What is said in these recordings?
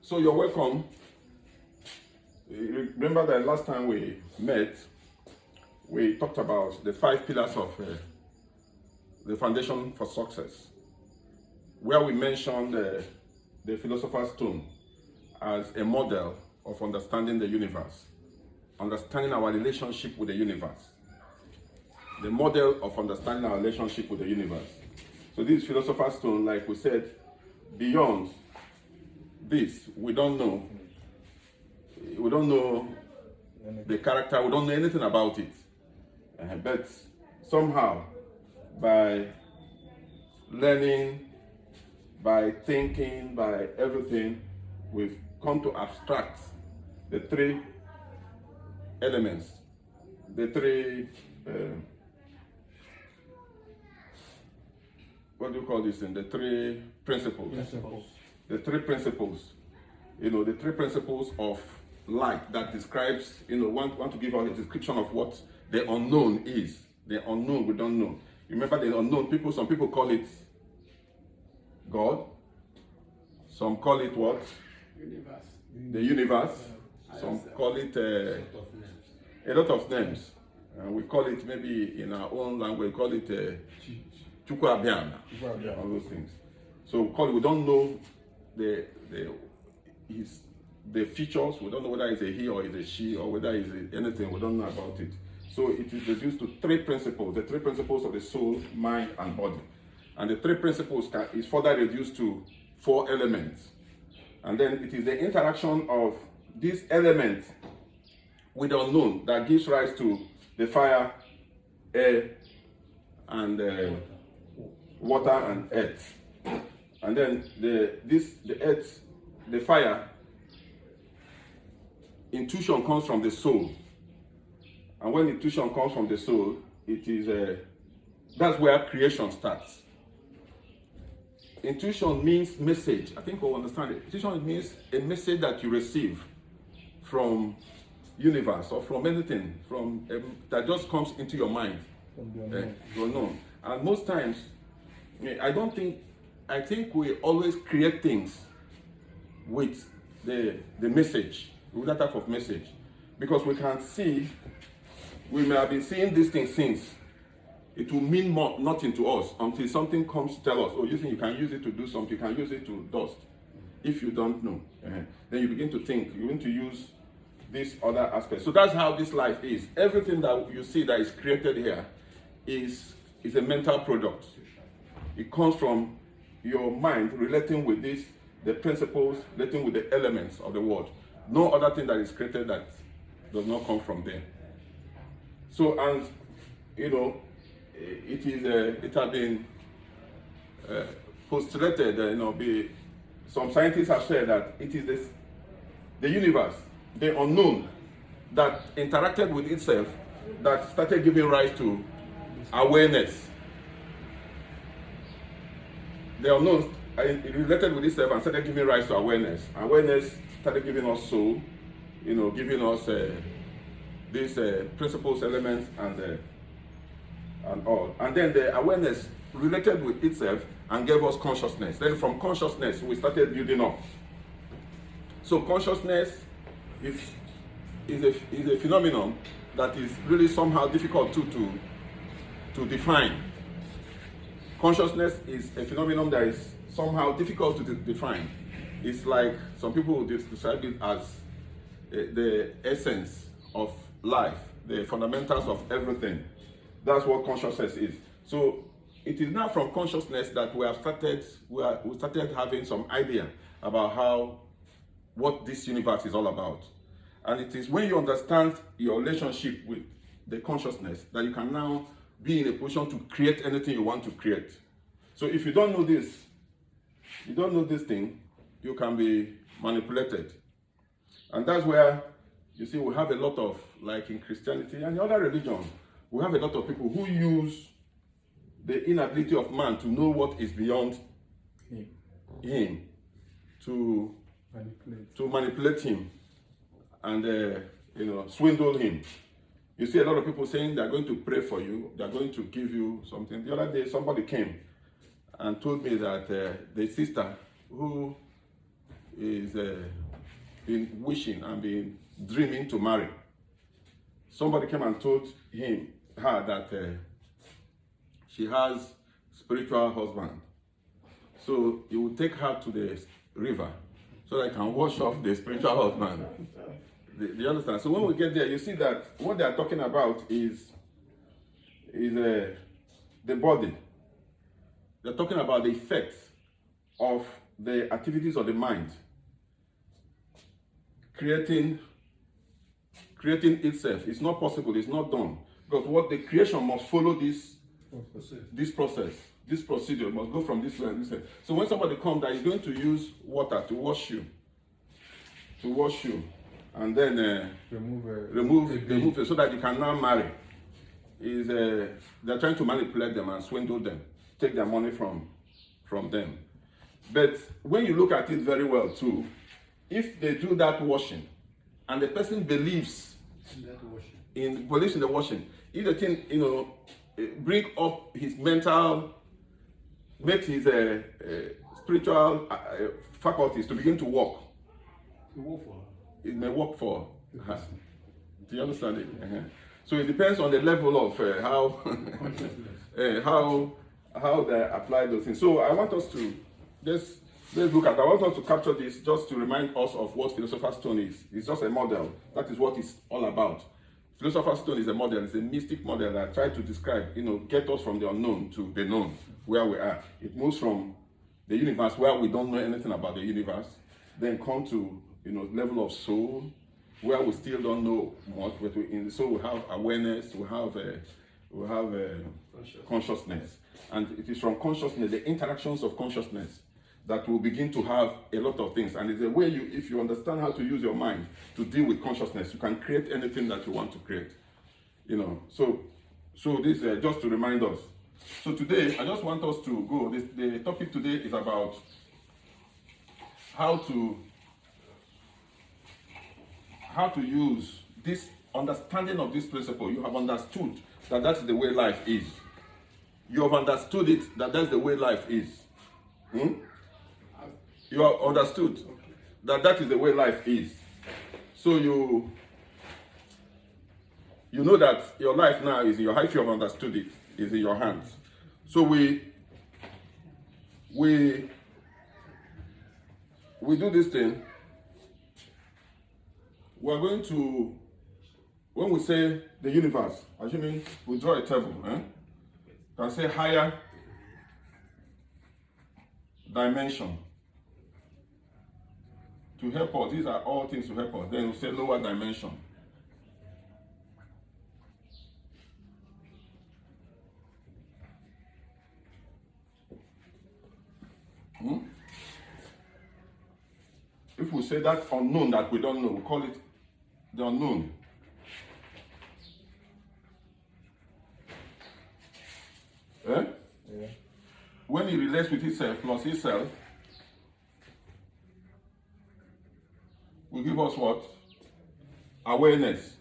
So you're welcome. Remember that last time we met, we talked about the 5 pillars of the foundation for success, where we mentioned the Philosopher's Stone as a model of understanding the universe, understanding our relationship with the universe, the model of understanding our relationship with the universe. So this Philosopher's Stone, like we said, beyond this, we don't know. We don't know the character, we don't know anything about it. But somehow, by learning, by thinking, by everything, we've come to abstract the 3 elements, the 3, what do you call this thing? The 3 principles. The 3 principles. The 3 principles of light that describes, want to give out a description of what the unknown is. The unknown we don't know. Remember the unknown people, some people call it God. Some call it what? Universe. The universe. Some call it a lot of names. We call it, maybe in our own language, we call it Chukwabiana. All those things. So we don't know the features. We don't know whether it's a he or it's a she or whether it's anything. We don't know about it. So it is reduced to 3 principles, the 3 principles of the soul, mind, and body. And the 3 principles is further reduced to 4 elements. And then it is the interaction of these elements with the unknown that gives rise to the fire, air, and water and earth. And then the earth, the fire, intuition comes from the soul. And when intuition comes from the soul, it is that's where creation starts. Intuition means message. I think we'll understand it. Intuition means a message that you receive from universe or from anything, from that just comes into your mind. You know. And most times, I think we always create things with the message, with that type of message, because we can see. We may have been seeing these things since. It will mean nothing to us until something comes to tell us, oh, you think you can use it to do something, you can use it to dust. If you don't know, then you begin to think, you begin to use this other aspect. So that's how this life is. Everything that you see that is created here is a mental product. It comes from your mind relating with the principles, relating with the elements of the world. No other thing that is created that does not come from there. So, and it has been postulated, some scientists have said that it is the universe, the unknown, that interacted with itself, that started giving rise to awareness. The unknown related with itself and started giving rise to awareness. Awareness started giving us soul, giving us these principles, elements, and all. And then the awareness related with itself and gave us consciousness. Then from consciousness, we started building up. So consciousness is a phenomenon that is really somehow difficult to define. Consciousness is a phenomenon that is somehow difficult to define. It's like some people would describe it as the essence of life, the fundamentals of everything. That's what consciousness is. So it is now from consciousness that we started having some idea about what this universe is all about. And it is when you understand your relationship with the consciousness that you can now be in a position to create anything you want to create. So if you don't know this thing, you can be manipulated. And that's where, you see, we have a lot of, like in Christianity and other religions, we have a lot of people who use the inability of man to know what is beyond him to manipulate him and swindle him. You see a lot of people saying they're going to pray for you, they're going to give you something. The other day somebody came and told me that the sister who is been wishing and been dreaming to marry. Somebody came and told her that she has spiritual husband. So he will take her to the river so that he can wash off the spiritual husband. Do you understand? So when we get there, you see that what they are talking about is the body. They're talking about the effects of the activities of the mind creating itself. It's not possible, it's not done. Because what the creation must follow this process, this procedure must go from this way and this way. So when somebody comes that is going to use water to wash you, and then remove it so that you can now marry, they're trying to manipulate them and swindle them, take their money from them. But when you look at it very well too, if they do that washing and the person believes in the washing, if the thing bring up his mental, make his spiritual faculties to begin to work, it may work for her. Do you understand it? So it depends on the level of how they apply those things. So I want us to let's look at. I want us to capture this just to remind us of what Philosopher's Stone is. It's just a model. That is what it's all about. Philosopher's Stone is a model. It's a mystic model that tries to describe, get us from the unknown to the known, where we are. It moves from the universe where we don't know anything about the universe, then come to level of soul, where we still don't know much, but in the soul we have awareness, we have consciousness, and it is from consciousness, the interactions of consciousness, that will begin to have a lot of things. And it's a way if you understand how to use your mind to deal with consciousness, you can create anything that you want to create. So this just to remind us. So today I just want us to go. The topic today is about how to use this understanding of this principle. You have understood that that's the way life is. You have understood it, that that's the way life is. You have understood that that is the way life is. So you know that your life now is in your hands. If you have understood it, is in your hands. So we do this thing. We are going to, when we say the universe, assuming we draw a table, can say higher dimension to help us. These are all things to help us. Then we say lower dimension. If we say that unknown that we don't know, we call it the unknown. Yeah. When it relates with itself plus itself, will give us what? Awareness.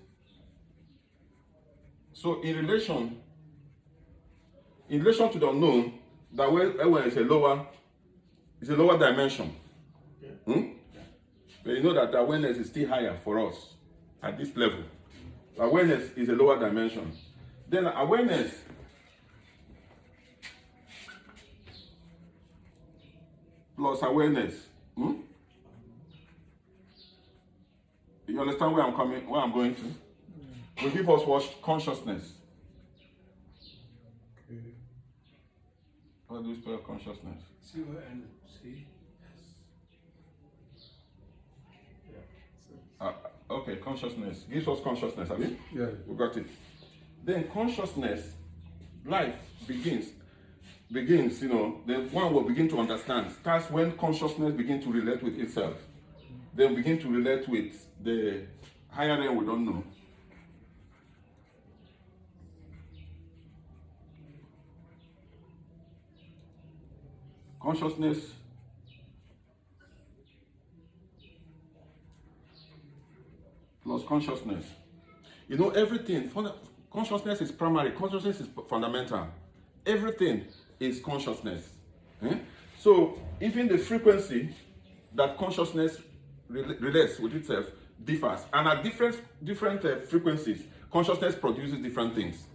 So in relation to the unknown, that when is a lower dimension. But you know that the awareness is still higher for us at this level. Awareness is a lower dimension. Then awareness plus awareness. You understand where I'm going to? Will give us what? Consciousness. How do we spell consciousness? C-O-N-C. Okay, consciousness. Gives us consciousness, have you? Yeah. We got it. Then consciousness, life begins, the one will begin to understand. Starts when consciousness begins to relate with itself. Then begin to relate with the higher realm we don't know. Consciousness plus consciousness. Everything, consciousness is primary, consciousness is fundamental. Everything is consciousness. So even the frequency that consciousness relates with itself differs, and at different frequencies, consciousness produces different things.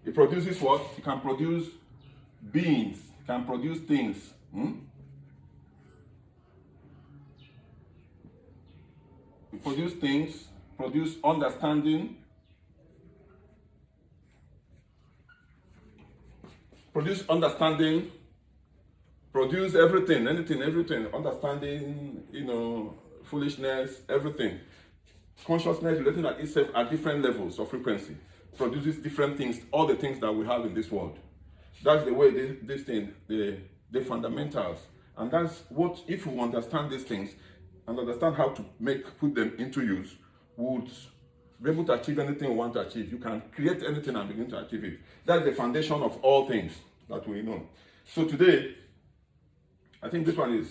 It produces what? It can produce beings, it can produce things. It produce things, produce understanding, produce everything, anything, everything, understanding, foolishness, everything. Consciousness relating at itself at different levels of frequency produces different things, all the things that we have in this world. That's the way this thing, the fundamentals. And that's what, if we understand these things and understand how to put them into use, we would be able to achieve anything we want to achieve. You can create anything and begin to achieve it. That's the foundation of all things that we know. So today, I think this one is,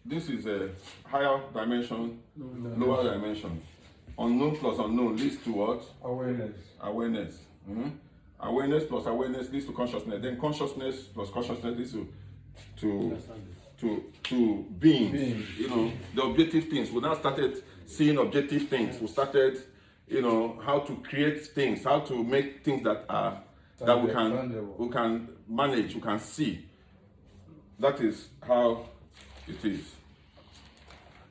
this is a higher dimension, lower dimension. Unknown plus unknown leads to what? Awareness. Awareness plus awareness leads to consciousness. Then consciousness plus consciousness leads to beings. The objective things. We now started seeing objective things. We started, how to create things, how to make things that we can manage, we can see. That is how it is.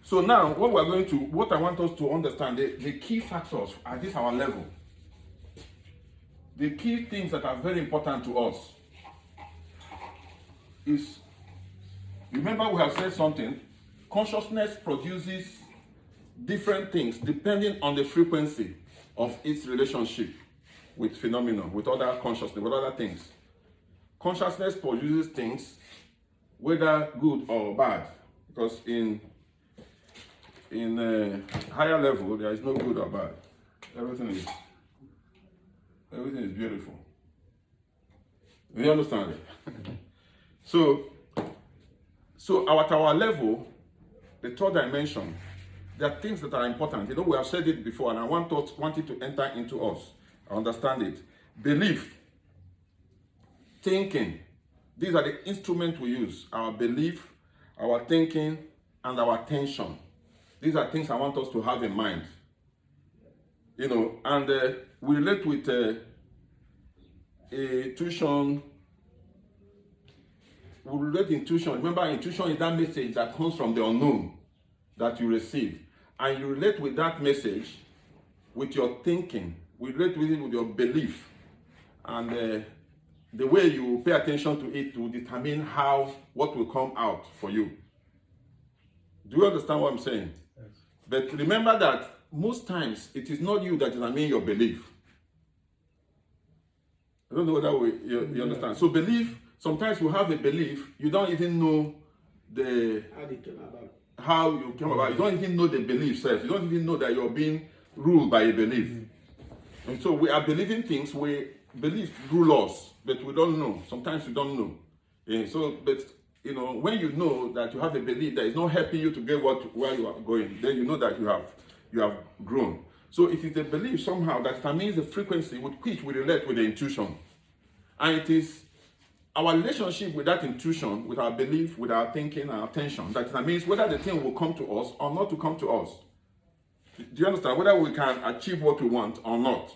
So now, what I want us to understand, the key factors at this our level, the key things that are very important to us is, remember we have said something, consciousness produces different things depending on the frequency of its relationship with phenomena, with other consciousness, with other things. Consciousness produces things, whether good or bad, because in a higher level there is no good or bad. Everything is beautiful. Do you understand it? So at our level, the third dimension, there are things that are important. We have said it before, and I want it to enter into us. I understand it. Belief, thinking, these are the instruments we use. Our belief, our thinking, and our attention. These are things I want us to have in mind. And we relate with intuition. We relate intuition. Remember, intuition is that message that comes from the unknown that you receive. And you relate with that message with your thinking. We relate with it with your belief. And the way you pay attention to it will determine what will come out for you. Do you understand what I'm saying? Yes. But remember that most times it is not you that determines your belief. I don't know whether you understand. So belief, sometimes you have a belief, you don't even know how you came about. You don't even know the belief self. You don't even know that you're being ruled by a belief. And so we are believing things, belief rule us, but we don't know. Sometimes we don't know. When you know that you have a belief that is not helping you to get where you are going, then you know that you have grown. So it is the belief somehow that determines the frequency with which we relate with the intuition. And it is our relationship with that intuition, with our belief, with our thinking and attention, that determines whether the thing will come to us or not to come to us. Do you understand? Whether we can achieve what we want or not.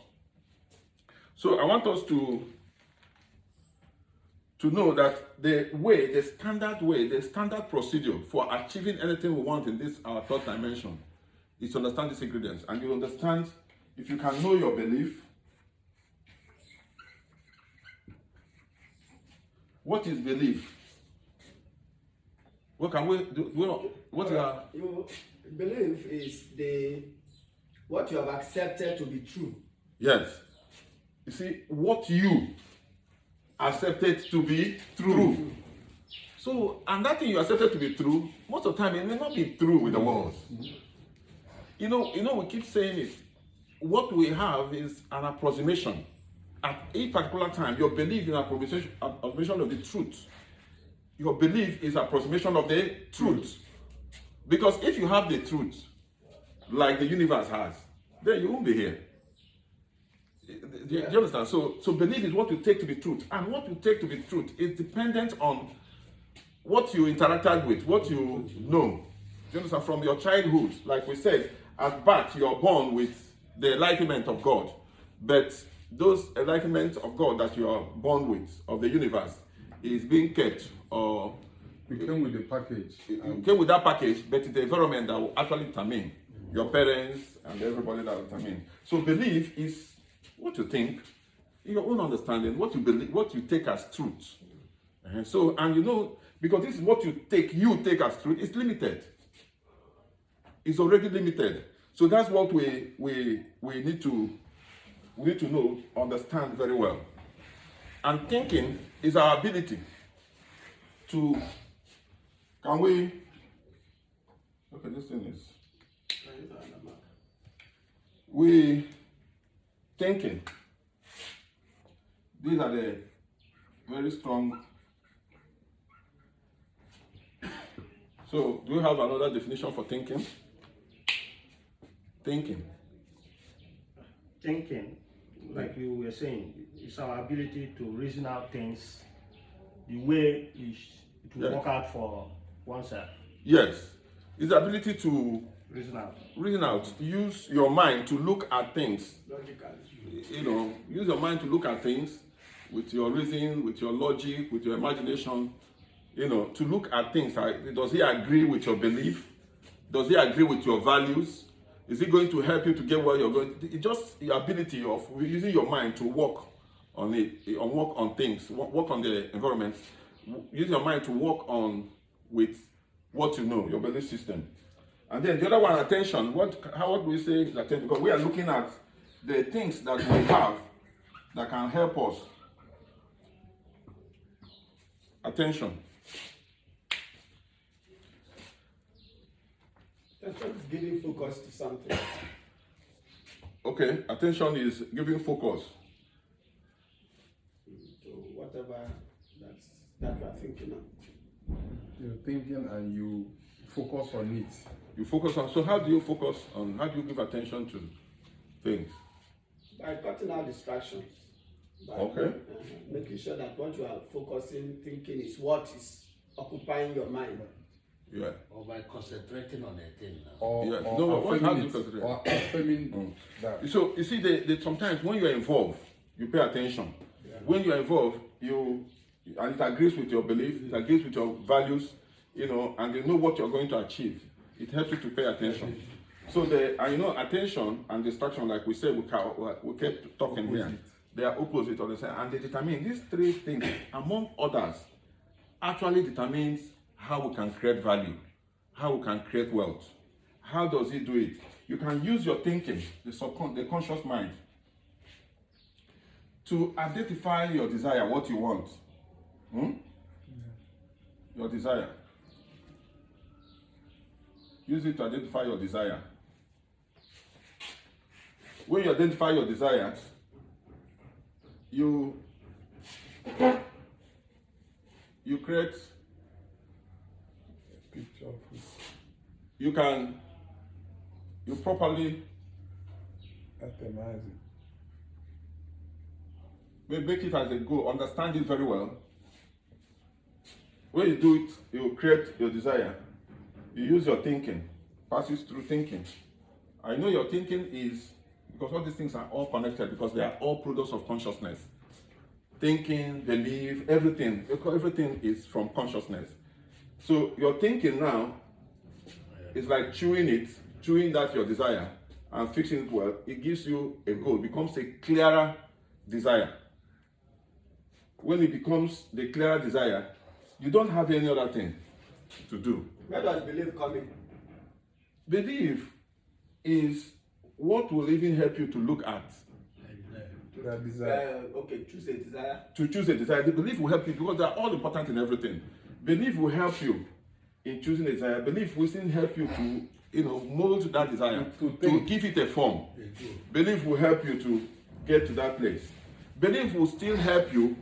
So I want us to know that the standard procedure for achieving anything we want in this our third dimension is to understand these ingredients. And you understand, if you can know your belief, what is belief? What can we do? Belief is what you have accepted to be true. Yes. You see, what you accepted to be true. So, and that thing you accepted to be true, most of the time it may not be true with the world. We keep saying it. What we have is an approximation. At a particular time, your belief is an approximation of the truth. Your belief is an approximation of the truth. Because if you have the truth, like the universe has, then you won't be here. Do you understand? So belief is what you take to be truth. And what you take to be truth is dependent on what you interacted with, what you know. Do you understand? From your childhood, like we said, at birth you're born with the enlightenment of God, but those enlightenment of God that you are born with, of the universe, is being kept, or We came with the package. you came with that package, but it's the environment that will actually determine your parents and everybody that will determine. So belief is what you think, your own understanding, what you believe, what you take as truth. So, and you know, because this is what you take as truth, it's limited. It's already limited. So that's what we need to know, understand very well. And thinking is our ability to, can we, okay, this thing is, we thinking, these are the very strong. So, do you have another definition for thinking? Thinking. Thinking, like you were saying, is our ability to reason out things the way it will work out for oneself. Yes. It's the ability to Reason out. Use your mind to look at things. Logically. You know, use your mind to look at things with your reason, with your logic, with your imagination. You know, to look at things. Does he agree with your belief? Does he agree with your values? Is it going to help you to get where you're going? It's just the ability of using your mind to work on it, work on things, work on the environment. Use your mind to work on with what you know, your belief system. And then the other one, attention. How do we say attention? Because we are looking at the things that we have that can help us. Attention. Attention is giving focus to something. Okay, attention is giving focus. To whatever that you are thinking of. You're thinking and you focus on it. You focus on. So how do you focus on? How do you give attention to things? By cutting out distractions. By Okay. making sure that what you are focusing, thinking is what is occupying your mind. Yeah. Or by concentrating on a thing. Or, Yeah. or No, what- how do you affirming it, consider it? or affirming that. So you see, sometimes when you are involved, you pay attention. When you are involved, and it agrees with your belief, it agrees with your values, you know, and you know what you're going to achieve. It helps you to pay attention. So attention and distraction, like we said, we kept talking here. They are opposite of the same, and they determine these three things, among others, actually determines how we can create value, how we can create wealth. How does it do it? You can use your thinking, the conscious mind, to identify your desire, what you want. Your desire. Use it to identify your desire. When you identify your desire, you create, Picture of it. you properly Itemize it. make it as a goal, understand it very well. When you do it, you create your desire. You use your thinking, passes through thinking. I know your thinking is, because all these things are all connected, because they are all products of consciousness. Thinking, belief, everything, because everything is from consciousness. So your thinking now is like chewing that your desire, and fixing it well. It gives you a goal, becomes a clearer desire. When it becomes the clearer desire, you don't have any other thing to do. Where does belief come in? Belief is what will even help you to look at. That desire. Okay, choose a desire. To choose a desire. The belief will help you because they are all important in everything. Belief will help you in choosing a desire. Belief will still help you to, mold that desire, to give it a form. Belief will help you to get to that place. Belief will still help you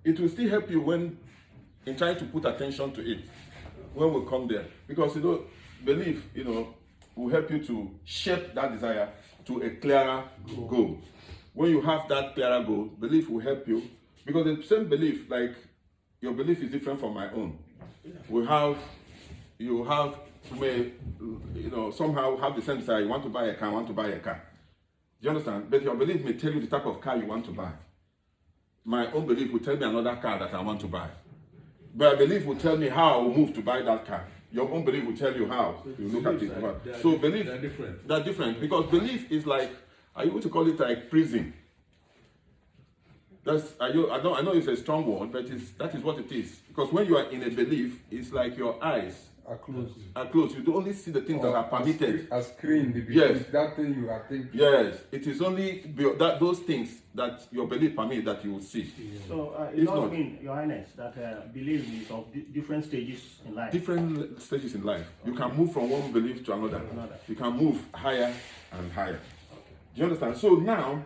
it will still help you in trying to put attention to it when we come there. Because, belief, will help you to shape that desire to a clearer goal. when you have that clearer goal, belief will help you, because the same belief, like your belief is different from my own. You may, somehow have the same desire. You want to buy a car, I want to buy a car. Do you understand? But your belief may tell you the type of car you want to buy. My own belief will tell me another car that I want to buy. But I belief will tell me how I will move to buy that car. Your own belief will tell you how. You look at it. So belief, they're different. They're different, because belief is like, I used to call it like prison. I know it's a strong word, but that is what it is. Because when you are in a belief, it's like your eyes Are closed. are closed. You don't only see the things that are permitted. A screen, the Yes. belief, that thing you are thinking. Yes, it is only those things that your belief permit that you will see. So If it does not- mean, Your Highness, that belief is of different stages in life. Different stages in life. You can move from one belief to another. You can move higher and higher. Do you understand? So now,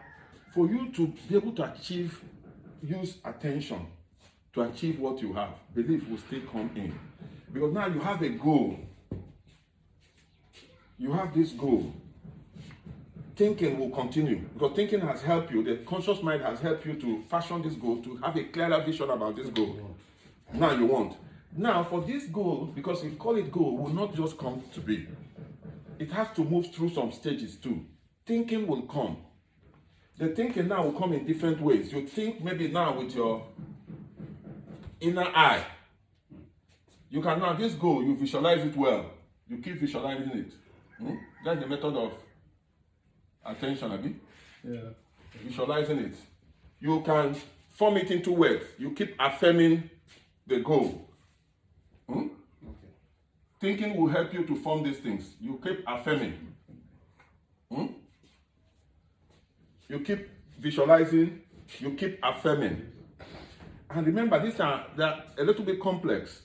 for you to be able to use attention to achieve what you have, belief will still come in. Because now you have a goal. You have this goal. Thinking will continue, because thinking has helped you. The conscious mind has helped you to fashion this goal, to have a clearer vision about this goal. Now you want. Now for this goal, because we call it goal, will not just come to be. It has to move through some stages too. Thinking will come. The thinking now will come in different ways. You think maybe now with your inner eye. You can now, this goal, you visualize it well. You keep visualizing it. That's the method of attention, Abi. Yeah. Visualizing it. You can form it into words. You keep affirming the goal. Thinking will help you to form these things. You keep affirming. You keep visualizing. You keep affirming. And remember, they're a little bit complex.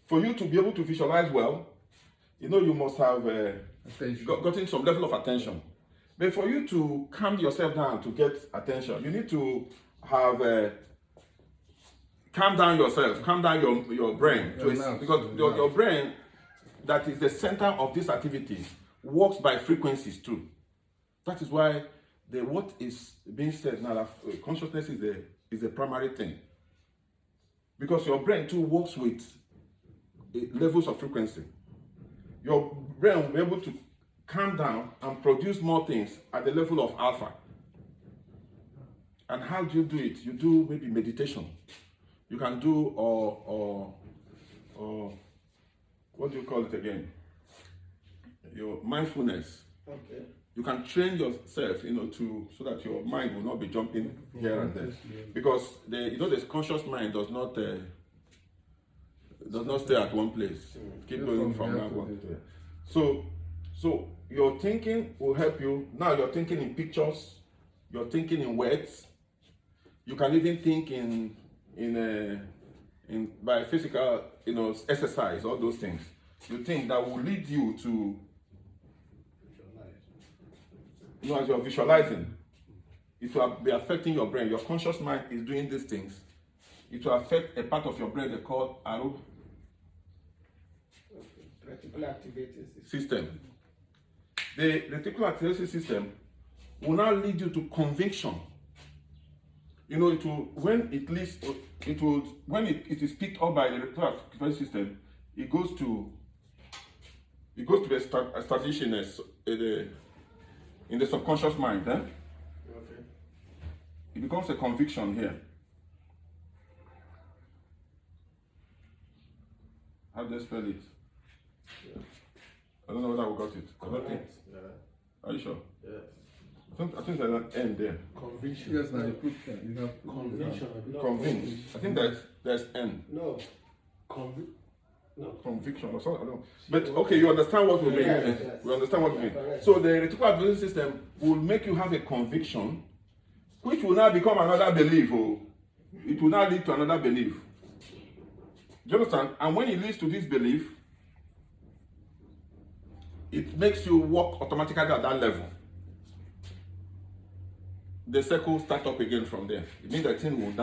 For you to be able to visualize well, you must have gotten some level of attention. But for you to calm yourself down to get attention, you need to have calm down yourself, calm down your brain. Because your brain, that is the center of this activity, works by frequencies too. That is why what is being said now, that consciousness is the primary thing. Because your brain too works with levels of frequency. Your brain will be able to calm down and produce more things at the level of alpha. And how do you do it? You do maybe meditation. You can do or what do you call it again? Your mindfulness. Okay. You can train yourself, so that your mind will not be jumping here and there. Because the conscious mind does not stay at one place. Keep going from one to the. So your thinking will help you. Now you're thinking in pictures, you're thinking in words. You can even think by physical, exercise, all those things. You think that will lead you to, as you're visualizing, it will be affecting your brain. Your conscious mind is doing these things. It will affect a part of your brain they call Reticular activating system. The reticular activating system will now lead you to conviction. It will, when it is picked up by the reticular activating system, it goes to establish in the subconscious mind. Okay. It becomes a conviction here. How do they spell it? Yeah. I don't know whether we got it. I don't think. Are you sure? Yes. I think there's an N there. Conviction. Yes, now you put you have Conviction. Convinced. I think there's N. No. No. Conviction or something. I don't know. But okay, you understand what we mean. Yes. We understand what we mean. Correct. So the reticular activating system will make you have a conviction, which will now become another belief. It will now lead to another belief. Do you understand? And when it leads to this belief, it makes you walk automatically at that level. The circle starts up again from there. It means that thing will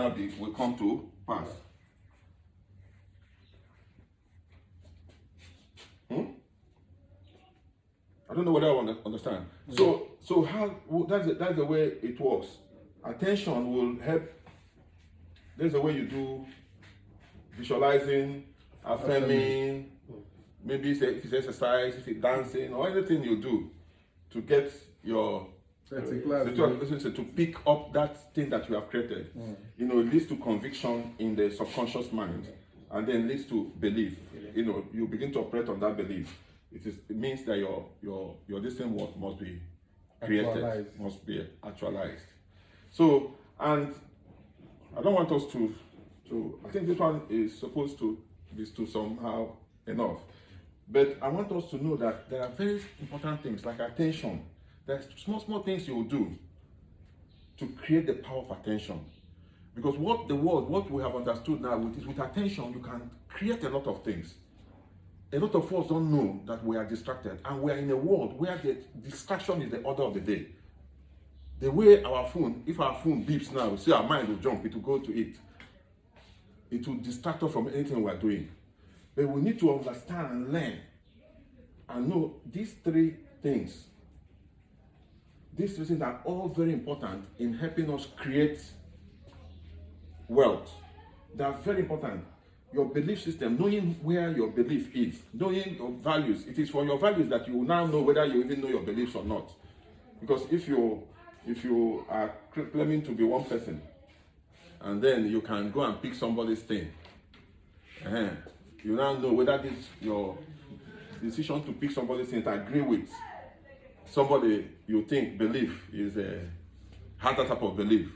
come to pass. I don't know whether I understand. So how that's the way it works. Attention will help. There's a way you do visualizing, affirming, maybe if it's exercise, if it's dancing, or anything you do to get your to pick up that thing that you have created. You know, it leads to conviction in the subconscious mind, and then leads to belief. You know, you begin to operate on that belief. It means that your this thing must be created, must be actualized. So, and I don't want us to I think this one is supposed to be to somehow enough. But I want us to know that there are very important things like attention. There's small things you will do to create the power of attention. Because what we have understood now is with attention, you can create a lot of things. A lot of us don't know that we are distracted, and we are in a world where the distraction is the order of the day. The way if our phone beeps now, we see our mind will jump, it will go to it. It will distract us from anything we are doing. But we need to understand and learn and know these three things. These three things are all very important in helping us create wealth. They are very important. Your belief system, knowing where your belief is, knowing your values. It is for your values that you will now know whether you even know your beliefs or not. Because if you are claiming to be one person, and then you can go and pick somebody's thing, you now know whether your decision to pick somebody's thing agree with somebody you think belief is has that type of belief.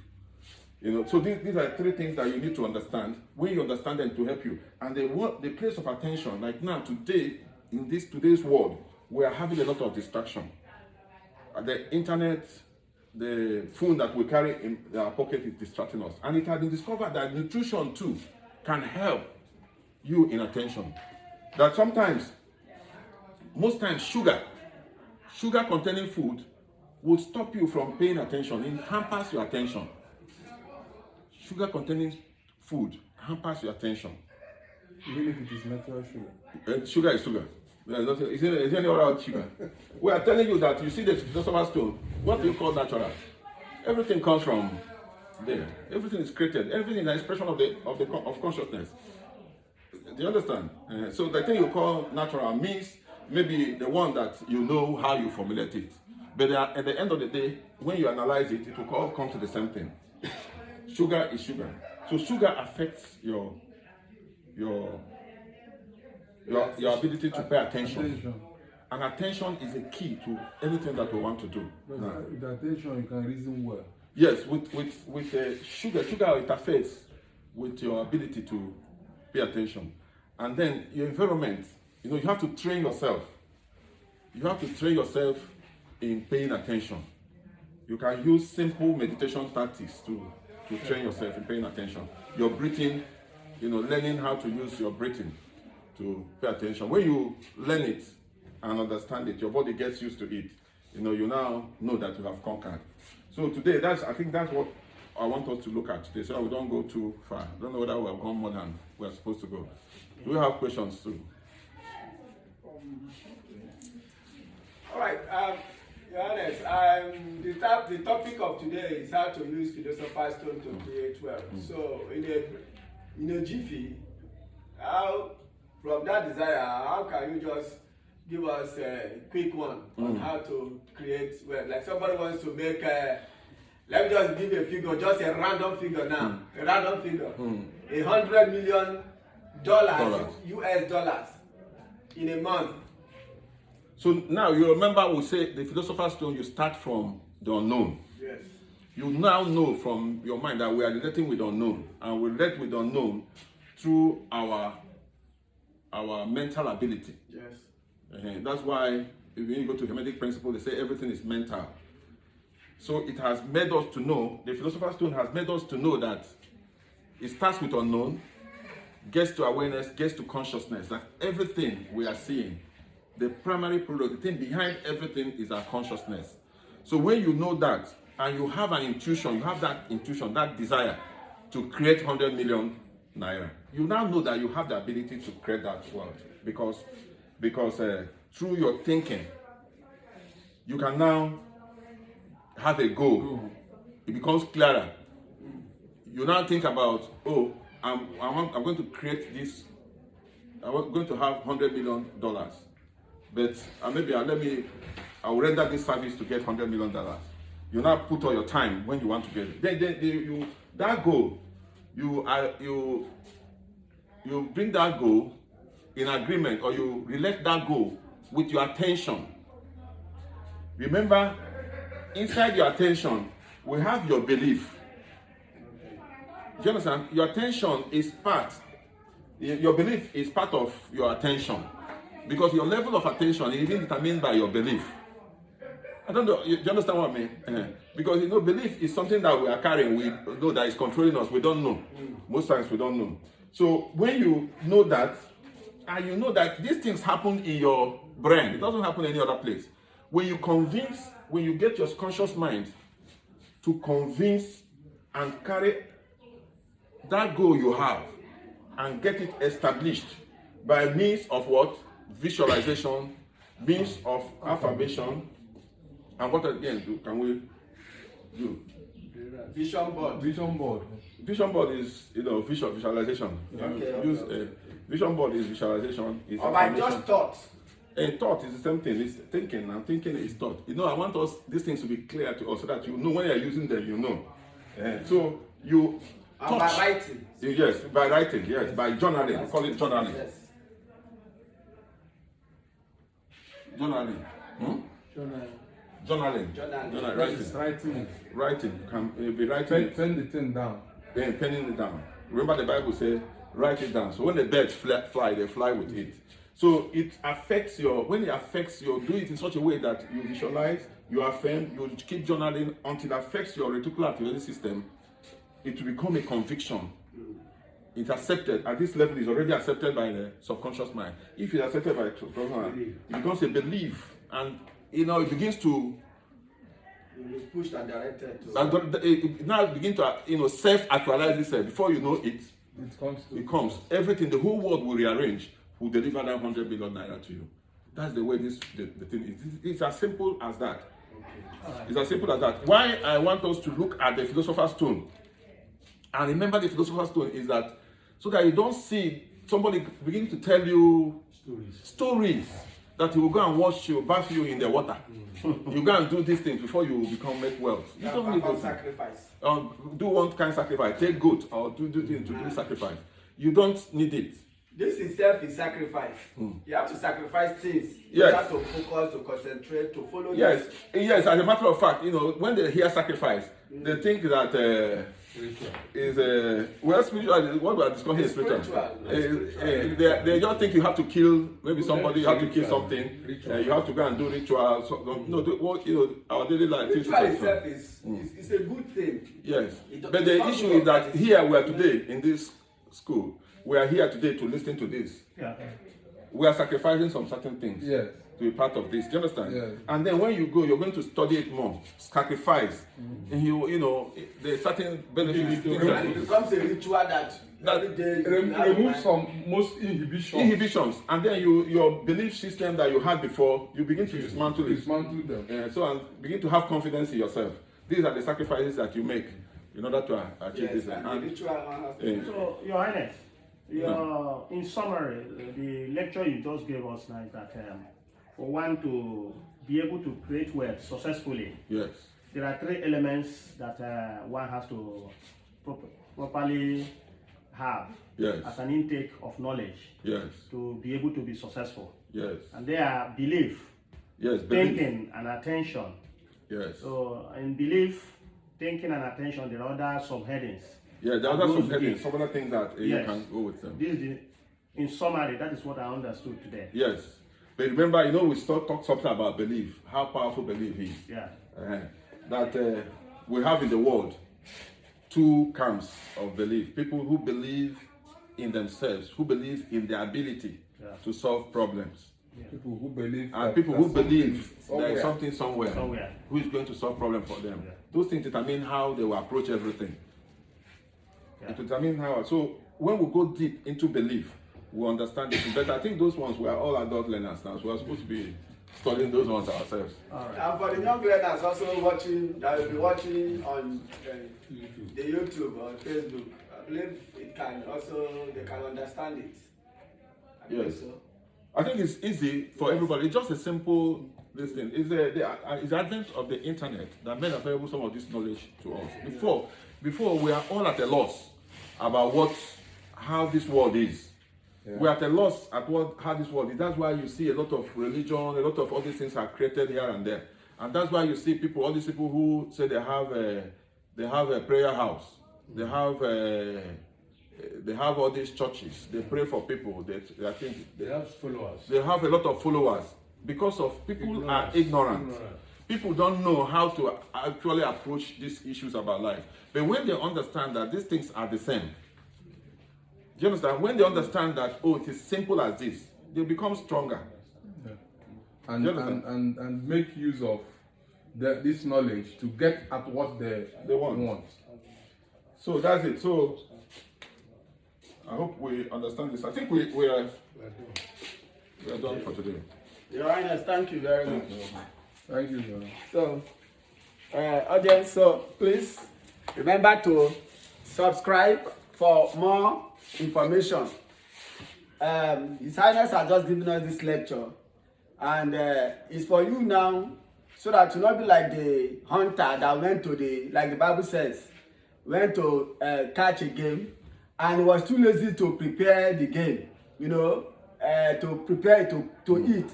You know, so these are three things that you need to understand. When you understand them, to help you. And the place of attention, like now today, in today's world, we are having a lot of distraction. The internet, the phone that we carry in our pocket is distracting us. And it has been discovered that nutrition too can help you in attention. That most times sugar containing food will stop you from paying attention. It hampers your attention. Sugar containing food hampers your attention. Even if it is natural sugar. Sugar is sugar. Is there any other sugar? We are telling you that you see the Philosopher's Stone. What do you call natural? Everything comes from there. Everything is created. Everything is an expression of consciousness. Do you understand? So the thing you call natural means maybe the one that you know how you formulate it. But at the end of the day, when you analyze it, it will all come to the same thing. Sugar is sugar. So sugar affects your ability to pay attention. And attention is a key to anything that we want to do. But with attention, you can reason well. Yes, with sugar interfaces with your ability to pay attention. And then your environment, you have to train yourself. You have to train yourself in paying attention. You can use simple meditation tactics to train yourself in paying attention. Your breathing, learning how to use your breathing to pay attention. When you learn it and understand it, your body gets used to it. You now know that you have conquered. So today, I think that's what I want us to look at today, so that we don't go too far. I don't know whether we have gone more than we're supposed to go. Do we have questions too? All right. Johannes, the topic of today is how to use Philosopher's Stone to create wealth. So, in a jiffy, from that desire, how can you just give us a quick one on how to create wealth? Like somebody wants to make let me just give a figure, just a random figure now. A random figure. $100 million US dollars in a month. So now you remember we say the Philosopher's Stone, you start from the unknown. Yes. You now know from your mind that we are relating with the unknown, and we relate with the unknown through our mental ability. Yes. That's why when you go to Hermetic principle, they say everything is mental. So it has made us to know, the Philosopher's Stone has made us to know that it starts with unknown, gets to awareness, gets to consciousness, that everything we are seeing, the primary product, the thing behind everything is our consciousness. So when you know that, and you have an intuition, that desire to create 100 million naira, you now know that you have the ability to create that wealth. Because through your thinking, you can now have a goal it becomes clearer. You now think about, oh, I'm going to create this. I'm going to have $100 million, but maybe I'll render this service to get $100 million. You now put all your time when you want to get it. Then that goal, you bring that goal in agreement, or you relate that goal with your attention. Remember, inside your attention, we have your belief. Do you understand? Your attention is part. Your belief is part of your attention, because your level of attention is even determined by your belief. I don't know. Do you understand what I mean? Because belief is something that we are carrying. We know that is controlling us. We don't know. Most times we don't know. So when you know that, and you know that these things happen in your brain, it doesn't happen any other place. When you get your conscious mind to convince and carry that goal you have and get it established by means of what? Visualization, means of affirmation, and what again can we do? Vision board. Vision board. Vision board is visualization. Vision board is visualization. Is Or by just thoughts. A thought is the same thing. It's thinking, and thinking is thought. I want these things to be clear to us so that when you're using them, so you And touch. by writing. Yes, by writing. Yes, by journaling. We call it journaling. Yes. Journaling. Journaling. Journaling. Writing. Can be writing. Pen the thing down. Penning it down. Remember the Bible says, write it down. So when the birds fly, they fly with it. So it affects do it in such a way that you visualize, you affirm, you keep journaling until it affects your reticular activating system. It will become a conviction. It's accepted. At this level, it's already accepted by the subconscious mind. If it's accepted by the subconscious mind, it becomes a belief. And it begins to You pushed and directed to. it now begin to self-actualize itself. Before you know it, it comes. Everything, the whole world will rearrange, will deliver that 100 billion naira to you. That's the way the thing is. It's as simple as that. It's as simple as that. Why I want us to look at the Philosopher's Stone. And remember, the Philosopher's Stone is that so that you don't see somebody begin to tell you stories that he will go and wash you, bath you in the water. You go and do these things before you make wealth. You don't need those sacrifice. do one kind of sacrifice, take goat or do things to do sacrifice. You don't need it. This itself is sacrifice. You have to sacrifice things. Yes. You have to focus, to concentrate, to follow. Yes, yes. As a matter of fact, when they hear sacrifice, they think that is spiritual. What we are discussing is spiritual. They just think you have to kill maybe somebody. You have to kill something. You have to go and do ritual. Our daily life. Ritual itself is a good thing. Yes, but the issue is that here we are today in this school. We are here today to listen to this. Yeah. We are sacrificing some certain things Yes. to be part of this. Do you understand? Yes. And then when you go, you're going to study it more. Sacrifice. And there's certain benefits. things And like it this. becomes a ritual that every day you have Remove to some most inhibitions. Inhibitions. And then your belief system that you had before, you begin to dismantle it. Dismantle them. And begin to have confidence in yourself. These are the sacrifices that you make in order to achieve Yes, this. and the And, ritual one has to So, Your Highness, in summary, the lecture you just gave us now is that for one to be able to create wealth successfully, yes. there are three elements that one has to properly have Yes. as an intake of knowledge Yes. to be able to be successful. Yes. And they are belief, Yes. Belief. thinking, and attention. Yes. So, in belief, thinking, and attention, there are other subheadings. Yeah, there are Those some headings, bits. some other things that you Yes. can go with them. This is in summary, that is what I understood today. Yes. But remember, we still talk something about belief, how powerful belief is. Yeah. That we have in the world two camps of belief. People who believe in themselves, who believe in their ability to solve problems. People who believe. And people who believe there is something something somewhere who is going to solve problem for them. Yeah. Those things determine how they will approach everything. Yeah. It determines how. So when we go deep into belief, we understand it better. I think those ones were all adult learners now. So we're supposed to be studying those ones ourselves. All right. And for the young learners also watching, that will be watching on the YouTube or Facebook, I believe it can also, they can understand it. I believe Yes. so. I think it's easy for everybody. It's just a simple this thing. It's the advent of the internet that made available some of this knowledge to us. Before we are all at a loss about how this world is. Yeah. We're at a loss at how this world is. That's why you see a lot of religion, a lot of all these things are created here and there. And that's why you see people, all these people who say they have a prayer house, they have all these churches. They pray for people. I think They have followers. they have a lot of followers because of people are ignorant. People don't know how to actually approach these issues about life. But when they understand that these things are the same, do you understand? When they understand that, oh, it is simple as this, they become stronger. And, You understand? and make use of this knowledge to get at what they want. So that's it. So I hope we understand this. I think we are done for today. Your Highness, thank you very much. Thank you, sir. So, audience, so please remember to subscribe for more information. His Highness has just given us this lecture, and it's for you now, so that you not be like the hunter that went to like the Bible says, went to catch a game, and was too lazy to prepare the game, to prepare it to eat.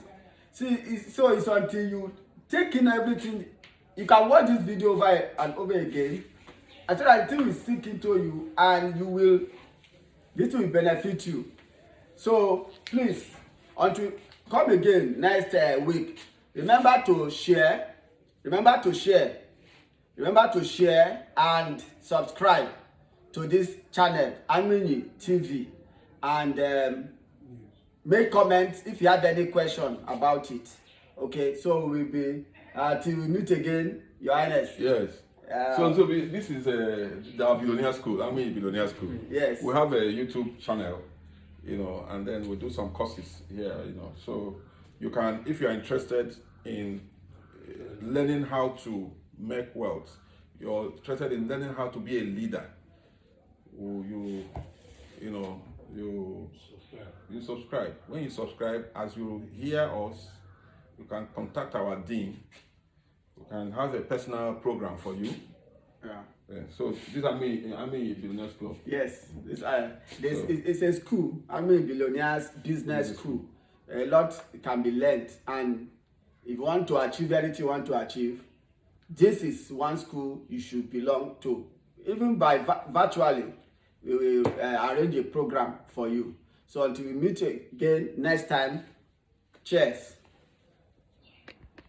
See, it's until you take in everything. You can watch this video over and over again, and so that the thing will sink into you, and this will benefit you. So please, until come again next week, remember to share and subscribe to this channel, Amini TV, and make comments if you have any question about it. Okay, so we'll be till we meet again, Your Highness. Yes. So this is the Billionaire School. I mean Billionaire School. Yes. We have a YouTube channel, and then we do some courses here, So you can, if you are interested in learning how to make wealth, you're interested in learning how to be a leader, you subscribe. When you subscribe, as you hear us, you can contact our dean. We can have a personal program for you. Yeah. So this is Ami Billionaires Club. Yes, it's a school. Billionaires Business School. A lot can be learned, and if you want to achieve anything you want to achieve, this is one school you should belong to. Even by virtually, we will arrange a program for you. So until we meet again next time, cheers.